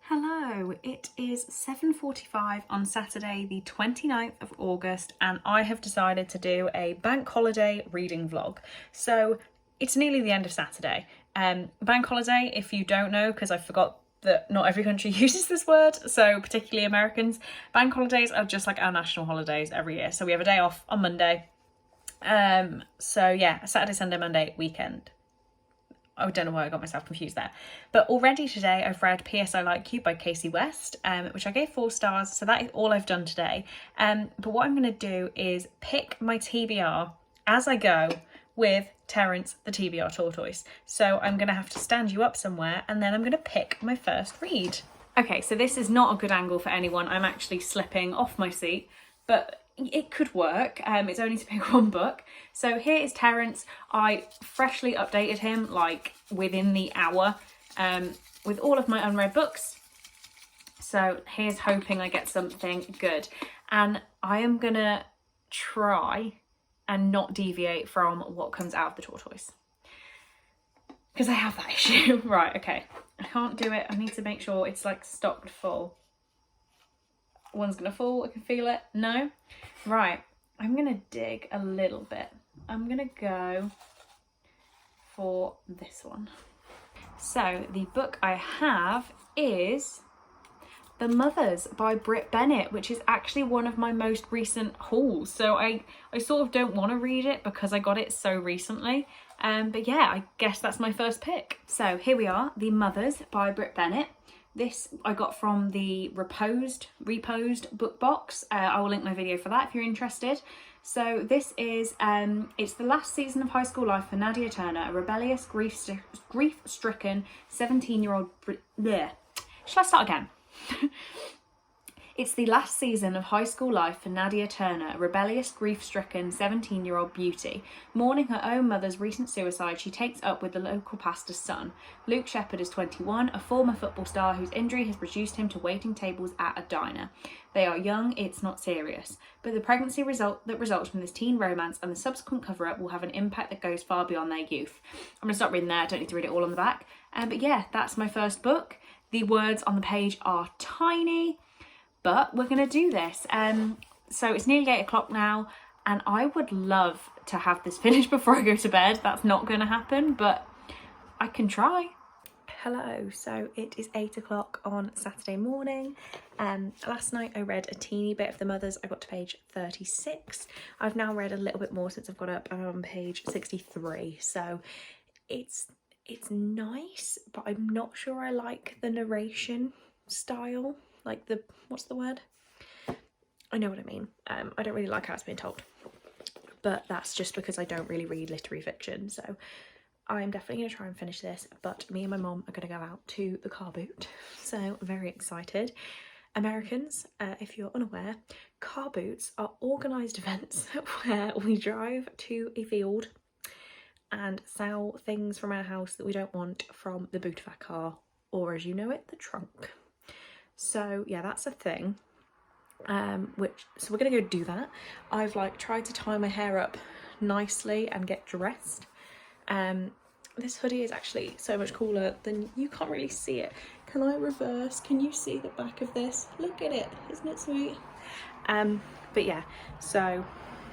Hello, it is 7:45 on Saturday the 29th of August and I have decided to do a bank holiday reading vlog. So it's nearly the end of Saturday. Bank holiday, if you don't know, because I forgot that not every country uses this word, so particularly Americans, bank holidays are just like our national holidays every year. So we have a day off on Monday. So yeah, Saturday, Sunday, Monday, weekend. I don't know why I got myself confused there. But already today I've read P.S. I Like You by Casey West, which I gave 4 stars. So that is all I've done today. But what I'm going to do is pick my TBR as I go with Terence the TBR tortoise. So I'm going to have to stand you up somewhere and then I'm going to pick my first read. Okay, so this is not a good angle for anyone. I'm actually slipping off my seat, but it could work. It's only to pick one book. So here is Terence. I freshly updated him like within the hour with all of my unread books. So here's hoping I get something good. And I am gonna try and not deviate from what comes out of the tortoise, because I have that issue. Right, okay. I can't do it. I need to make sure it's like stopped full. One's gonna fall, I can feel it. No? Right, I'm gonna dig a little bit. I'm gonna go for this one. So the book I have is The Mothers by Brit Bennett, which is actually one of my most recent hauls. So I sort of don't want to read it because I got it so recently. But yeah, I guess that's my first pick. So here we are, The Mothers by Brit Bennett. This I got from the reposed book box. I will link my video for that if you're interested. So this is, it's the last season of high school life for Nadia Turner, a rebellious, grief-stricken 17-year-old... Shall I start again? It's the last season of high school life for Nadia Turner, a rebellious, grief-stricken 17-year-old beauty. Mourning her own mother's recent suicide, she takes up with the local pastor's son. Luke Shepherd is 21, a former football star whose injury has reduced him to waiting tables at a diner. They are young, it's not serious. But the pregnancy that results from this teen romance and the subsequent cover-up will have an impact that goes far beyond their youth. I'm going to stop reading there, I don't need to read it all on the back. But yeah, that's my first book. The words on the page are tiny, but we're going to do this. So it's nearly 8 o'clock now, and I would love to have this finished before I go to bed. That's not going to happen, but I can try. Hello, so it is 8 o'clock on Saturday morning. Last night I read a teeny bit of The Mothers. I got to page 36. I've now read a little bit more since I've got up. I'm on page 63. So it's nice, but I'm not sure I like the narration style. Like the, what's the word? I know what I mean. I don't really like how it's been told, but that's just because I don't really read literary fiction. So I'm definitely going to try and finish this, but me and my mom are going to go out to the car boot. So very excited. Americans, if you're unaware, car boots are organised events where we drive to a field and sell things from our house that we don't want from the boot of our car, or as you know it, the trunk. So yeah, that's a thing. So we're gonna go do that. I've like tried to tie my hair up nicely and get dressed. This hoodie is actually so much cooler than, you can't really see it. Can I reverse? Can you see the back of this? Look at it, isn't it sweet? But yeah, so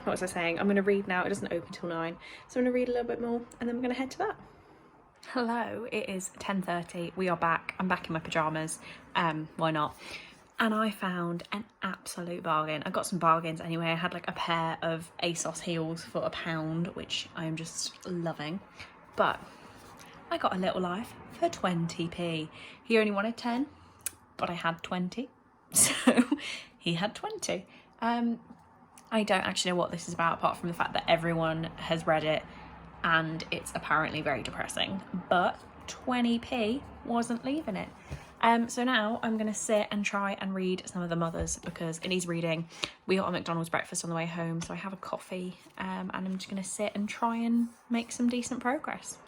what was I saying? I'm gonna read now. It doesn't open till 9, so I'm gonna read a little bit more and then we're gonna head to that. Hello, it is 10:30. We are back. I'm back in my pajamas. Why not? And I found an absolute bargain. I got some bargains anyway. I had like a pair of ASOS heels for £1, which I am just loving. But I got a little life for 20p. He only wanted 10, but I had 20. So he had 20. I don't actually know what this is about, apart from the fact that everyone has read it and it's apparently very depressing, but 20p wasn't leaving it. So now I'm gonna sit and try and read some of The Mothers because it needs reading. We got a McDonald's breakfast on the way home, so I have a coffee, and I'm just gonna sit and try and make some decent progress.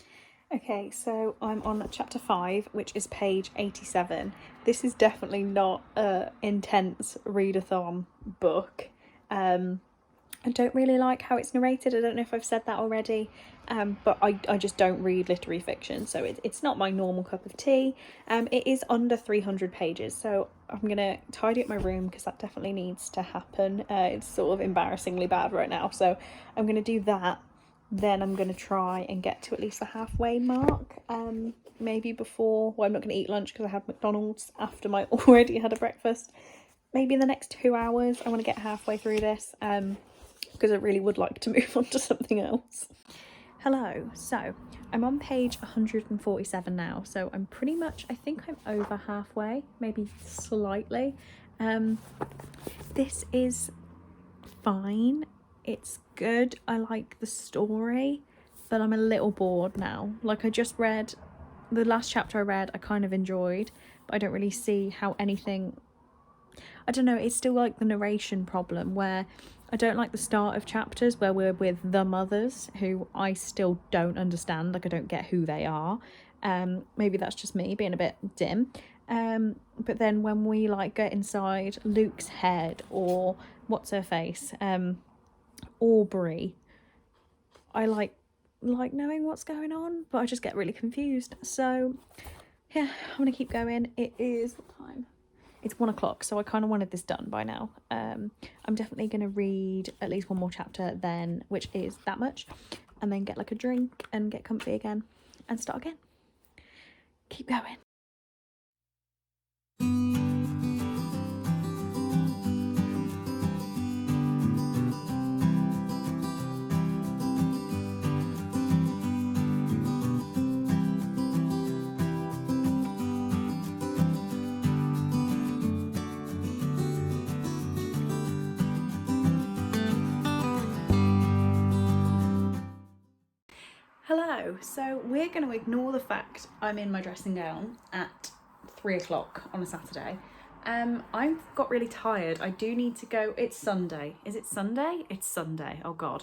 Okay, so I'm on chapter 5, which is page 87. This is definitely not an intense readathon book. I don't really like how it's narrated. I don't know if I've said that already, but I just don't read literary fiction, so it's not my normal cup of tea. It is under 300 pages, so I'm going to tidy up my room because that definitely needs to happen. It's sort of embarrassingly bad right now, so I'm going to do that. Then I'm going to try and get to at least the halfway mark, maybe before, well, I'm not going to eat lunch because I had McDonald's after my already had a breakfast. Maybe in the next 2 hours I want to get halfway through this, because I really would like to move on to something else. Hello, so I'm on page 147 now, so I'm pretty much, I think I'm over halfway, maybe slightly. This is fine, it's good, I like the story, but I'm a little bored now. Like, I just read, the last chapter I read I kind of enjoyed, but I don't really see how anything, I don't know, it's still like the narration problem where I don't like the start of chapters where we're with the mothers, who I still don't understand, like I don't get who they are. Maybe that's just me being a bit dim. But then when we like get inside Luke's head, or what's her face, Aubrey, I like knowing what's going on, but I just get really confused. So yeah, I'm gonna keep going. It is, what time? It's 1 o'clock, so I kind of wanted this done by now. I'm definitely going to read at least one more chapter then, which is that much, and then get like a drink and get comfy again and start again. Keep going. Hello, so we're going to ignore the fact I'm in my dressing gown at 3 o'clock on a Saturday. I've got really tired. I do need to go. It's Sunday. Is it Sunday? It's Sunday. Oh God.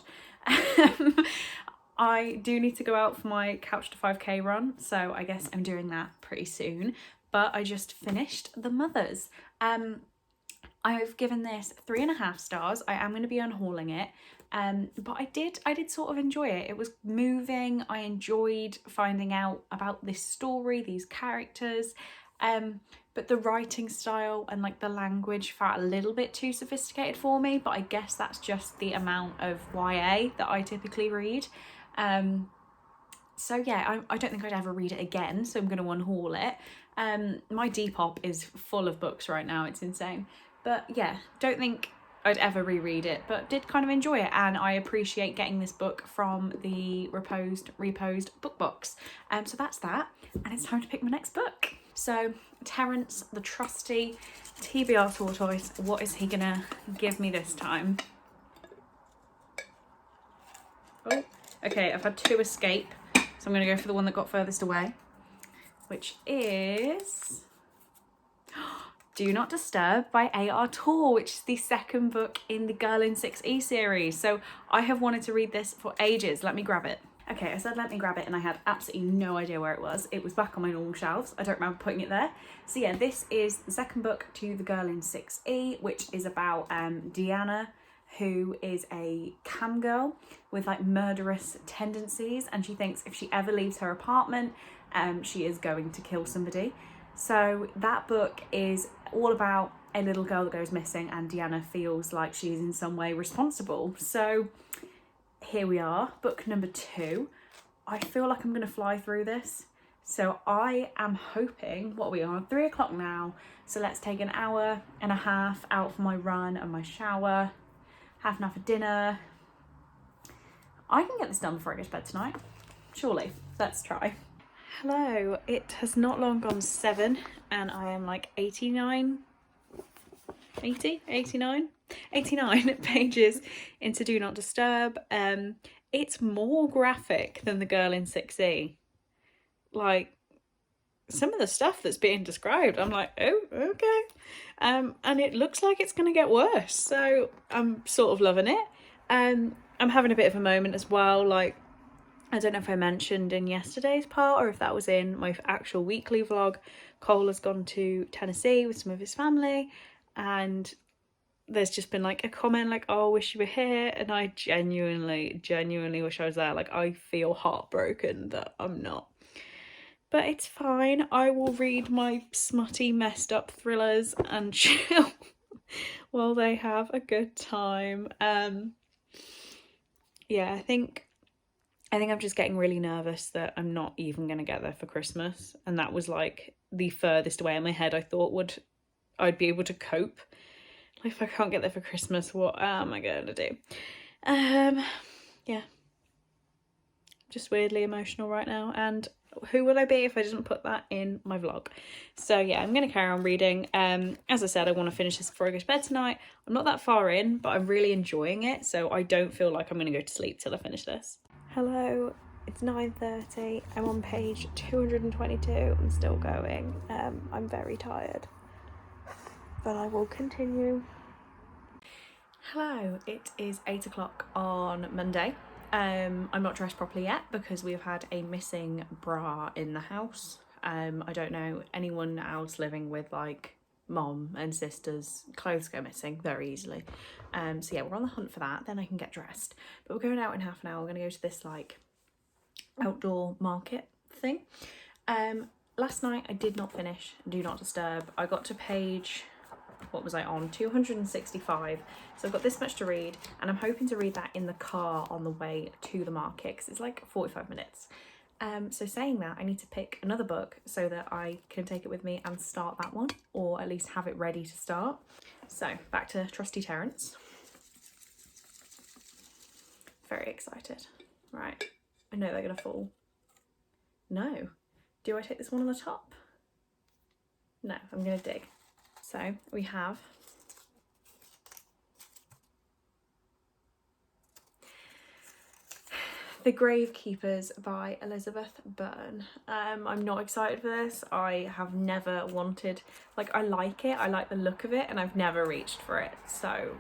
I do need to go out for my Couch to 5K run, so I guess I'm doing that pretty soon. But I just finished The Mothers. I've given this 3.5 stars. I am going to be unhauling it. But I did sort of enjoy it. It was moving. I enjoyed finding out about this story, these characters. But the writing style and like the language felt a little bit too sophisticated for me, but I guess that's just the amount of YA that I typically read. So yeah, I don't think I'd ever read it again, so I'm going to unhaul it. My Depop is full of books right now, it's insane. But yeah, don't think I'd ever reread it, but did kind of enjoy it, and I appreciate getting this book from the reposed book box. So that's that, and it's time to pick my next book. So Terence, the trusty TBR tortoise, what is he gonna give me this time? Oh, okay, I've had 2 escape, so I'm gonna go for the one that got furthest away, which is Do Not Disturb by A.R. Torr, which is the second book in the Girl in 6E series. So I have wanted to read this for ages. Let me grab it. Okay, I said let me grab it and I had absolutely no idea where it was. It was back on my normal shelves. I don't remember putting it there. So yeah, this is the second book to the Girl in 6E, which is about Deanna, who is a cam girl with like murderous tendencies, and she thinks if she ever leaves her apartment, she is going to kill somebody. So that book is all about a little girl that goes missing, and Deanna feels like she's in some way responsible. So here we are, book number 2. I feel like I'm going to fly through this. So I am hoping, what are we on? 3 o'clock now. So let's take an hour and a half out for my run and my shower, half an hour for dinner. I can get this done before I go to bed tonight. Surely. Let's try. Hello, it has not long gone 7 and I am like 89 pages into Do Not Disturb. It's more graphic than the Girl in 6E. Like, some of the stuff that's being described, I'm like, oh, okay. And it looks like it's going to get worse, so I'm sort of loving it. I'm having a bit of a moment as well, like, I don't know if I mentioned in yesterday's part or if that was in my actual weekly vlog, Cole has gone to Tennessee with some of his family, and there's just been like a comment like, oh, I wish you were here, and I genuinely wish I was there. Like, I feel heartbroken that I'm not. But it's fine. I will read my smutty, messed up thrillers and chill while they have a good time. Yeah, I think I'm just getting really nervous that I'm not even going to get there for Christmas. And that was like the furthest away in my head I thought I'd be able to cope. Like, if I can't get there for Christmas, what am I going to do? Yeah. Just weirdly emotional right now. And who would I be if I didn't put that in my vlog? So yeah, I'm going to carry on reading. As I said, I want to finish this before I go to bed tonight. I'm not that far in, but I'm really enjoying it. So I don't feel like I'm going to go to sleep till I finish this. Hello, it's 9:30. I'm on page 222. I'm still going. I'm very tired, but I will continue. Hello, it is 8 o'clock on Monday. I'm not dressed properly yet because we've had a missing bra in the house. I don't know anyone else living with like mom and sisters. Clothes go missing very easily. So yeah, we're on the hunt for that. Then I can get dressed. But we're going out in half an hour. We're going to go to this like outdoor market thing. Last night I did not finish Do Not Disturb. I got to page, what was I on? 265. So I've got this much to read, and I'm hoping to read that in the car on the way to the market because it's like 45 minutes. So saying that, I need to pick another book so that I can take it with me and start that one, or at least have it ready to start. So back to trusty Terence. Very excited. Right, I know they're gonna fall. No. Do I take this one on the top? No, I'm gonna dig. So we have The Gravekeepers by Elizabeth Byrne. I'm not excited for this. I have never wanted, like, I like it, I like the look of it, and I've never reached for it. So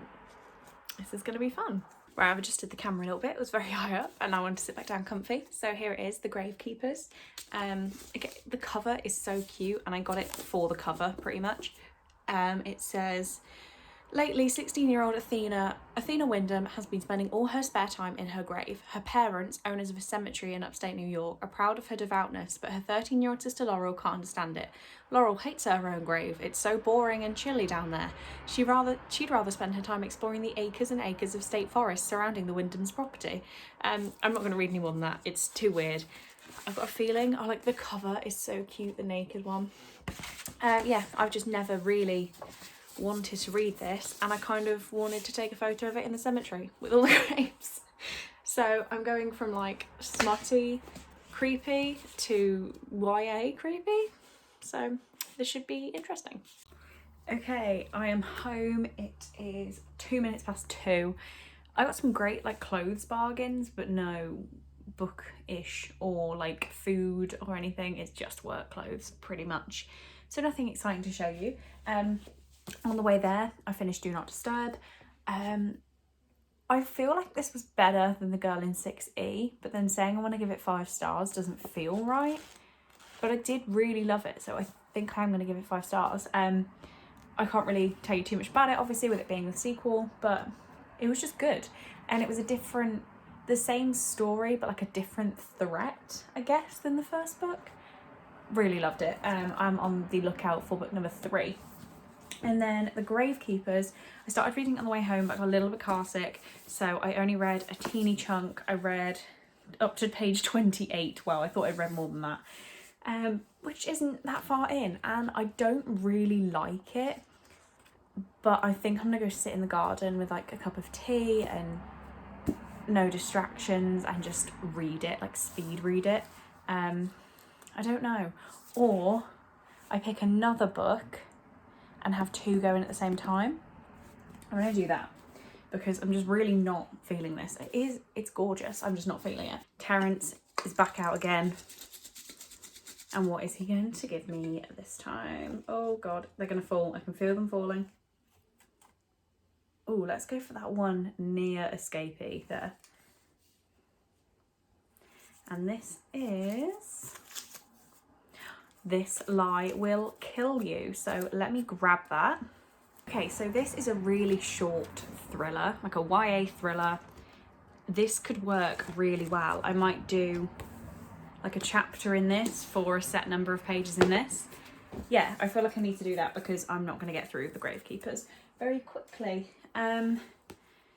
this is gonna be fun. Right, I've adjusted the camera a little bit. It was very high up and I wanted to sit back down comfy. So here it is, The Gravekeepers. Okay, the cover is so cute and I got it for the cover pretty much. It says, lately 16-year-old Athena Wyndham has been spending all her spare time in her grave. Her parents, owners of a cemetery in upstate New York, are proud of her devoutness, but her 13-year-old sister Laurel can't understand it. Laurel hates her own grave. It's so boring and chilly down there. She'd rather spend her time exploring the acres and acres of state forest surrounding the Wyndham's property. I'm not going to read any more than that. It's too weird. I've got a feeling, like the cover is so cute, the naked one. Yeah, I've just never really wanted to read this, and I kind of wanted to take a photo of it in the cemetery with all the graves. So I'm going from like smutty creepy to YA creepy, so this should be interesting. Okay, I am home. It is 2 minutes past 2. I got some great like clothes bargains, but no book-ish or like food or anything. It's just work clothes pretty much, so nothing exciting to show you. On the way there, I finished Do Not Disturb. I feel like this was better than The Girl in 6E, but then saying I want to give it 5 stars doesn't feel right. But I did really love it, so I think I'm going to give it 5 stars. I can't really tell you too much about it, obviously, with it being the sequel, but it was just good. And it was the same story, but like a different threat, I guess, than the first book. Really loved it. I'm on the lookout for book number 3. And then The Gravekeepers, I started reading it on the way home, but I got a little bit car sick, so I only read a teeny chunk. I read up to page 28. Well, I thought I'd read more than that, which isn't that far in, and I don't really like it, but I think I'm gonna go sit in the garden with like a cup of tea and no distractions and just read it, like speed read it. I don't know, or I pick another book and have 2 going at the same time. I'm gonna do that because I'm just really not feeling this. It's gorgeous, I'm just not feeling it. Terence is back out again. And what is he going to give me this time? Oh God, they're gonna fall. I can feel them falling. Oh, let's go for that one near escapee there. And this is This Lie Will Kill You. So let me grab that Okay, so this is a really short thriller, like a YA thriller. This could work really well. I might do like a chapter in this for a set number of pages in this. Yeah, I feel like I need to do that because I'm not going to get through the Gravekeepers very quickly.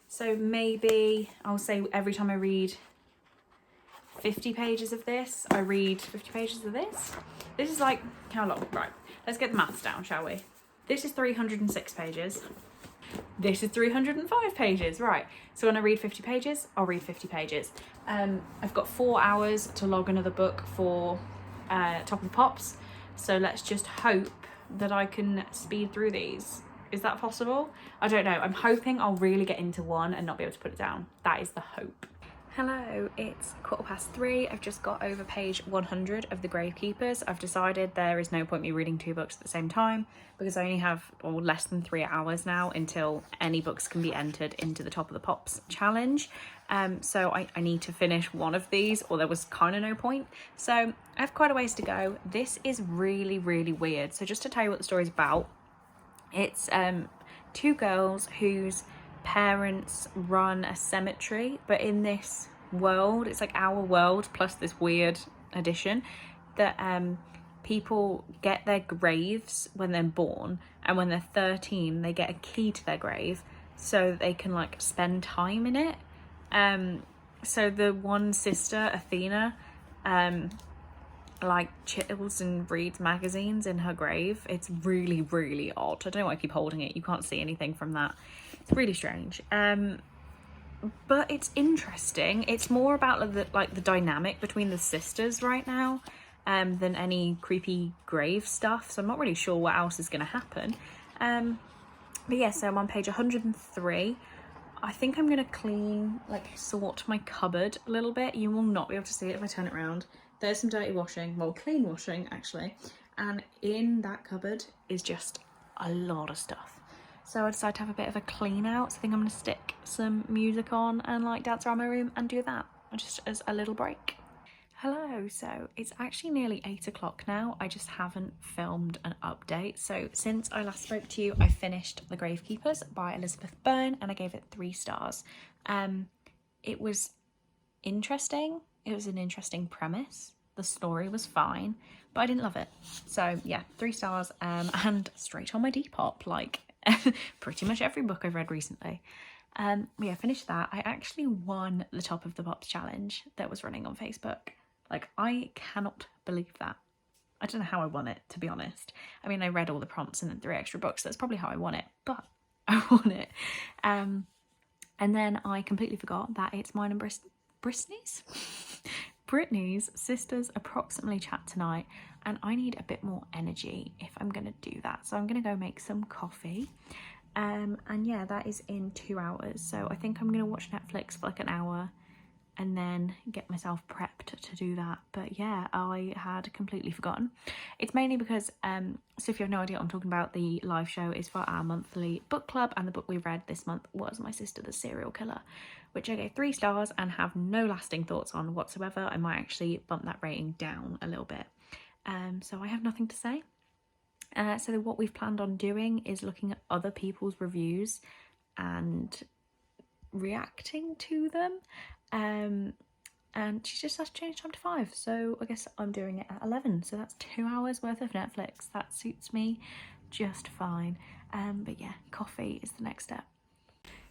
So maybe I'll say every time I read 50 pages of this, I read 50 pages of this. This is like, how long? Right, let's get the maths down, shall we? This is 306 pages. This is 305 pages, right. So when I read 50 pages, I'll read 50 pages. I've got 4 hours to log another book for Top of the Pops. So let's just hope that I can speed through these. Is that possible? I don't know. I'm hoping I'll really get into one and not be able to put it down. That is the hope. Hello, it's 3:15. I've just got over page 100 of the Gravekeepers. I've decided there is no point me reading 2 books at the same time because I only have less than 3 hours now until any books can be entered into the Top of the Pops challenge. So I need to finish one of these or there was kind of no point. So I have quite a ways to go. This is really, really weird. So just to tell you what the story's about, it's 2 girls whose parents run a cemetery, but in this world, it's like our world plus this weird addition that people get their graves when they're born, and when they're 13 they get a key to their grave so they can like spend time in it. So the one sister, Athena, like chills and reads magazines in her grave. It's really, really odd. I don't know why I keep holding it. You can't see anything from that. It's really strange. But it's interesting. It's more about the dynamic between the sisters right now than any creepy grave stuff. So I'm not really sure what else is going to happen. But yeah, so I'm on page 103. I think I'm going to sort my cupboard a little bit. You will not be able to see it if I turn it around. There's some dirty washing, well, clean washing actually, and in that cupboard is just a lot of stuff. So I decided to have a bit of a clean out. So I think I'm going to stick some music on and like dance around my room and do that just as a little break. Hello, so it's actually nearly 8 o'clock now. I just haven't filmed an update. So since I last spoke to you, I finished The Gravekeepers by Elizabeth Byrne and I gave it 3 stars. It was interesting. It was an interesting premise. The story was fine, but I didn't love it. So yeah, 3 stars and straight on my Depop, like pretty much every book I've read recently. Yeah, finished that. I actually won the Top of the Pops challenge that was running on Facebook. Like, I cannot believe that. I don't know how I won it, to be honest. I mean, I read all the prompts and then 3 extra books. That's probably how I won it, but I won it. And then I completely forgot that it's mine and Brittany's sister's approximately chat tonight, and I need a bit more energy if I'm going to do that. So I'm going to go make some coffee. And yeah, that is in 2 hours. So I think I'm going to watch Netflix for like an hour and then get myself prepped to do that. But yeah, I had completely forgotten. It's mainly because, so if you have no idea what I'm talking about, the live show is for our monthly book club, and the book we read this month was My Sister the Serial Killer, which I gave 3 stars and have no lasting thoughts on whatsoever. I might actually bump that rating down a little bit. So I have nothing to say. So what we've planned on doing is looking at other people's reviews and reacting to them. And she just has to change time to 5, so I guess I'm doing it at 11, so that's 2 hours worth of Netflix. That suits me just fine. But yeah, coffee is the next step.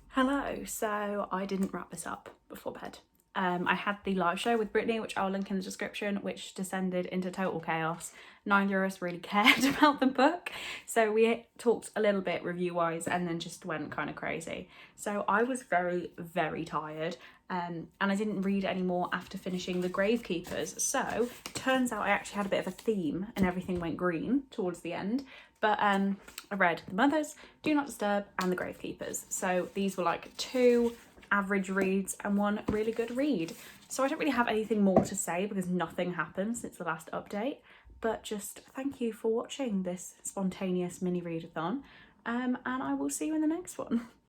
Hello, so I didn't wrap this up before bed. I had the live show with Brittany, which I'll link in the description, which descended into total chaos. Neither of us really cared about the book, so we talked a little bit review-wise and then just went kind of crazy. So I was very, very tired, and I didn't read any more after finishing The Gravekeepers. So turns out I actually had a bit of a theme and everything went green towards the end. But I read The Mothers, Do Not Disturb, and The Gravekeepers. So these were like 2 average reads and 1 really good read. So I don't really have anything more to say because nothing happened since the last update, but just thank you for watching this spontaneous mini readathon, and I will see you in the next one.